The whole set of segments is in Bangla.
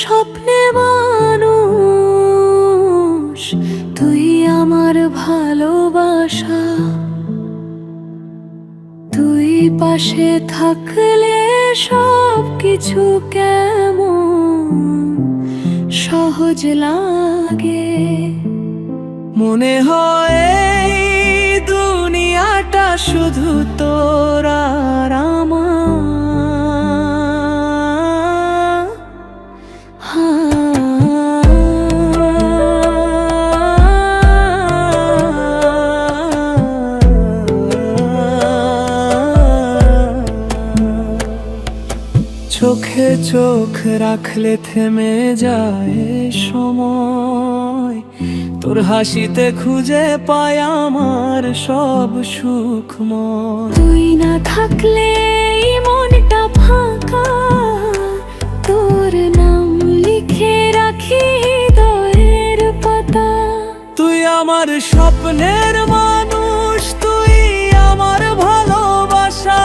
স্বপ্নে মানুষ, তুই আমার ভালোবাসা। তুই পাশে থাকলে সব কিছু কেমন সহজ লাগে। মনে হয় এই দুনিয়াটা শুধু তোর আর আমার। চোখে চোখ রাখলে থেমে যায় সময়, তোর হাসিতে খুঁজে পাই আমার সব সুখময়। তুই না থাকলে এই মনটা ফাঁকা, তোর নাম লিখে রাখি হৃদয়ের পাতা। তুই আমার স্বপ্নের মানুষ, তুই আমার ভালোবাসা।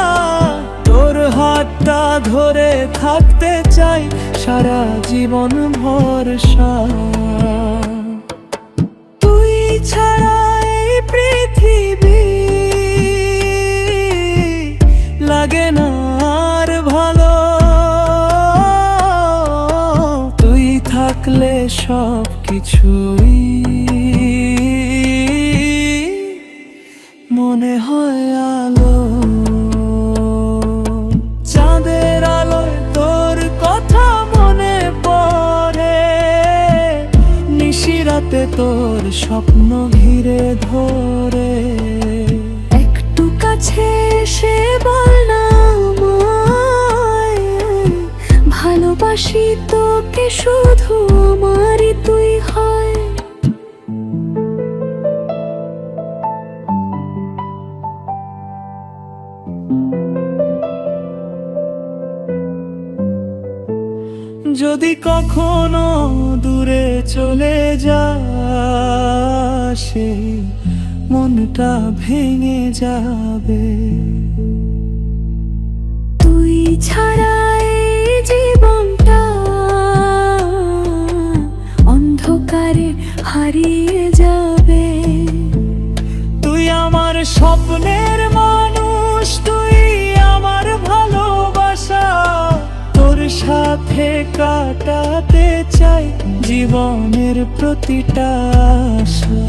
তোর হাতটা ধরে থাকতে চাই সারা জীবন ভরসা। তুই ছাড়া এই পৃথিবী লাগে না আর ভালো। তুই থাকলে সব কিছুই মনে হয় আলো। চাঁদের আলোয় তোর কথা মনে পড়ে, নিশিরাতে তোর স্বপ্ন ঘিরে ধরে। একটু কাছে এসে বল না আমায়, ভালোবাসি তোকে শুধু আমারই তুই হয়। যদি কখনো দূরে চলে যাস, মনটা ভেঙে যাবে। তুই ছাড়া এই জীবনটা অন্ধকারে হারিয়ে যাবে। তুই আমার স্বপ্নের মানুষ, তুই আমার ভালোবাসা। তোর সাথে কাটাতে চাই জীবনের প্রতিটা আশা।